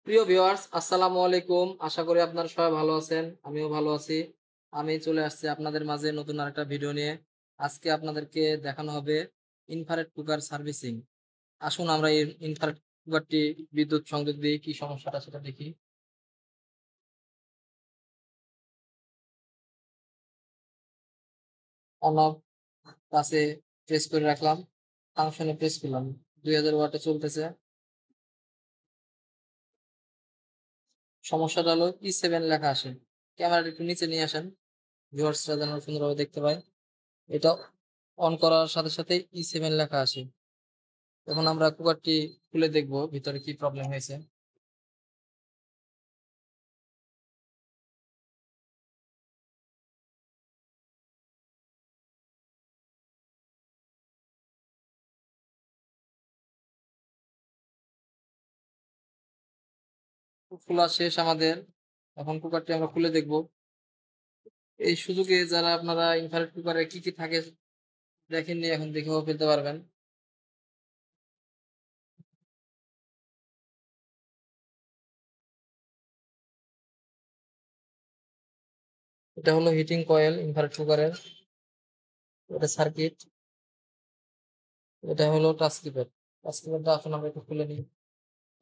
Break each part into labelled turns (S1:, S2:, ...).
S1: প্রিয় ভিউয়ার্স আসসালামু আলাইকুম। আশা করি আপনারা সবাই ভালো আছেন। আমিও ভালো আছি। আমি চলে আসছি আপনাদের মাঝে নতুন আরেকটা ভিডিও নিয়ে। আজকে আপনাদেরকে দেখানো হবে ইনফ্রারেড কুকার সার্ভিসিং। আসুন আমরা এই ইনফ্রারেড কুকারটি বিদ্যুৎ সংযোগ দিয়ে কি সমস্যাটা সেটা দেখি। অন অফ কাছে প্রেস করে রাখলাম। ফাংশনে প্রেস করলাম। 2000 ওয়াটে চলতেছে। সমস্যাটা হলো E7 লেখা আসে। ক্যামেরাটা একটু নিচে নিয়ে আসেন। ভিউয়ার্সরা যেন সুন্দরভাবে দেখতে পায়। এটা অন করার সাথে সাথে E7 লেখা আসে। এখন আমরা কুকারটি খুলে দেখব ভিতরে কি প্রবলেম হয়েছে। খোলা শেষ আমাদের। এখন কুকারটি আমরা খুলে দেখব। এই সুযোগে যারা আপনারা ইনফ্রারেড কুকারে কি থাকে দেখেননি এখন দেখেও ফেলতে পারবেন। এটা হলো হিটিং কয়েল ইনফ্রারেড কুকারের। এটা সার্কিট। এটা হলো টাচ কিপ্যাড। টাচ কিপ্যাডটা আসলে আমরা একটু খুলে নিই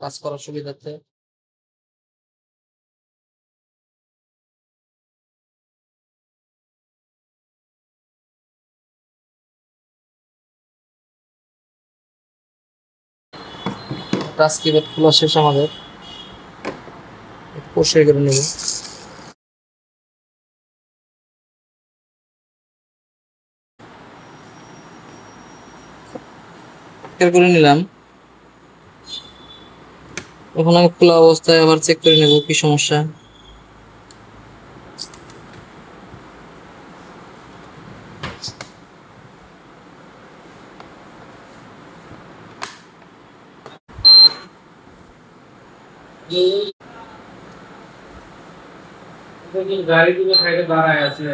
S1: কাজ করার সুবিধার্থে। টাচ কিপ্যাড খোলা শেষ আমাদের। একটু পরিষ্কার করে নেব। পরিষ্কার করে নিলাম। এখন আমি খোলা অবস্থায় আবার চেক করে নেব কি সমস্যা। গাড়িগুলো সাইডে দাঁড়ায় আছে।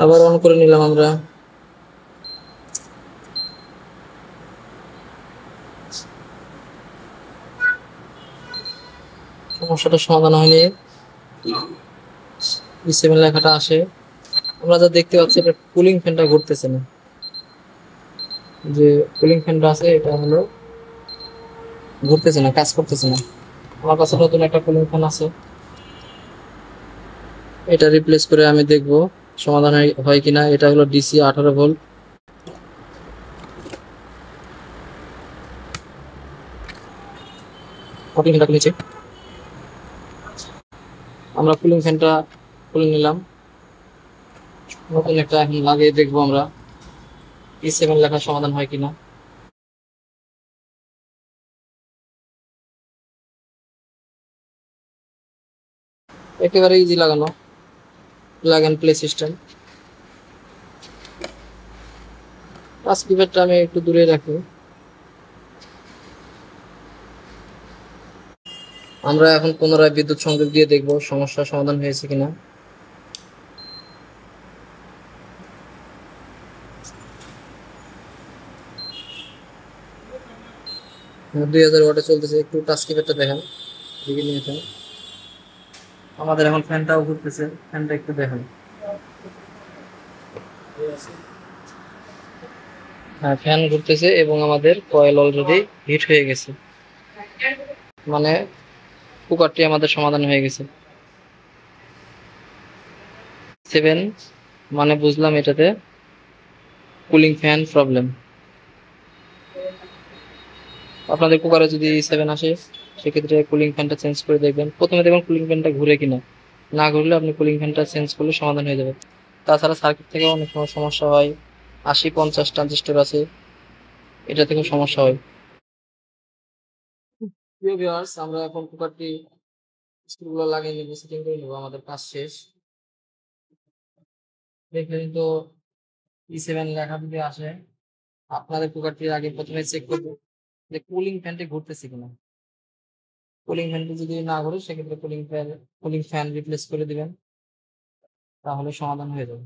S1: আবার অন করে নিলাম আমরা। সমস্যাটা সমাধান হয়নি। E7 লেখাটা আসে। আমরা যা দেখতে পাচ্ছি এটা কুলিং ফ্যানটা ঘুরতেছে না। যে কুলিং ফ্যানটা আছে এটা হলো ঘুরতেছে না, কাজ করতেছে না। আমার কাছে নতুন একটা কুলিং ফ্যান আছে। এটা রিপ্লেস করে আমি দেখব সমাধান হয় কিনা। এটা হলো ডিসি 18 ভোল্ট। কুলিং ফ্যানটা নিচে আমরা কুলিং ফ্যানটা খুলে নিলাম। নতুন একটা এখন লাগিয়ে দেখবো আমরা E7 লেখার সমাধান হয় কিনা। একেবারে ইজি লাগানো, plug and play system. Touch কিপ্যাডটা আমি একটু দূরে রাখি। আমরা এখন পুনরায় বিদ্যুৎ সংযোগ দিয়ে দেখব সমস্যার সমাধান হয়েছে কিনা। 2000 ওয়াটে চলতেছে। একটু টাচ কিপ্যাডটা দেখেন, দিকে নিয়েছেন। আমাদের এখন ফ্যানটাও ঘুরতেছে। ফ্যানটা একটু দেখেন। হ্যাঁ, ফ্যান ঘুরতেছে এবং আমাদের কয়েল অলরেডি হিট হয়ে গেছে। মানে কুকারটি আমাদের সমাধান হয়ে গেছে। 7 মানে বুঝলাম এটাতে কুলিং ফ্যান প্রবলেম। আপনাদের কুকারে যদি 7 আসে সেক্ষেত্রে কুলিং ফ্যানটা চেঞ্জ করে দেখবেন। প্রথমে দেখবেন কুলিং ফ্যানটা ঘুরে কিনা। না ঘুরলে আপনি কুলিং ফ্যানটা চেঞ্জ করলে সমাধান হয়ে যাবে। তাছাড়া সার্কিট থেকে অনেক সময় সমস্যা হয়। 80-50 ট্রানজিস্টর আছে, এটা থেকেও সমস্যা হয়। প্রিয় ভিউয়ার্স আমরা এখন কুকারটি স্ক্রুগুলো লাগিয়ে নিব, সেটিং করে নিব। আমাদের কাজ শেষ। দেখলেন তো E7 লেখা যদি আসে আপনাদের কুকারটি আগে প্রথমে চেক করবো যে কুলিং ফ্যানটি ঘুরতেছে কিনা। কুলিং ফ্যানটি যদি না ঘুরে সেক্ষেত্রে কুলিং ফ্যান রিপ্লেস করে দিবেন, তাহলে সমাধান হয়ে যাবে।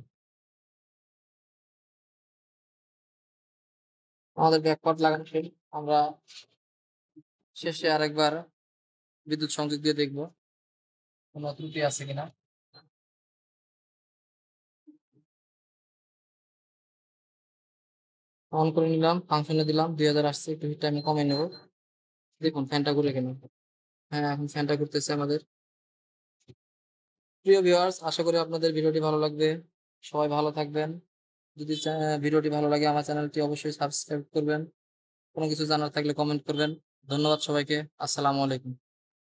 S1: আমাদের ব্যাকপার্ট লাগানো শেষ। আমরা শেষে আরেকবার বিদ্যুৎ সংযোগ দিয়ে দেখব কোনো ত্রুটি আছে কিনা। অন করে নিলাম, ফাংশনে দিলাম, ২০০০ আসছে। একটু হিটটা আমি কমায় নেব। দেখুন ফ্যানটা ঘুরে কিনা। হ্যাঁ, এখন ফ্যানটা ঘুরতেছে আমাদের। প্রিয় ভিউয়ার্স, আশা করি আপনাদের ভিডিওটি ভালো লাগবে। সবাই ভালো থাকবেন। যদি ভিডিওটি ভালো লাগে আমার চ্যানেলটি অবশ্যই সাবস্ক্রাইব করবেন। কোনো কিছু জানার থাকলে কমেন্ট করবেন। ধন্যবাদ সবাইকে। আসসালামু আলাইকুম।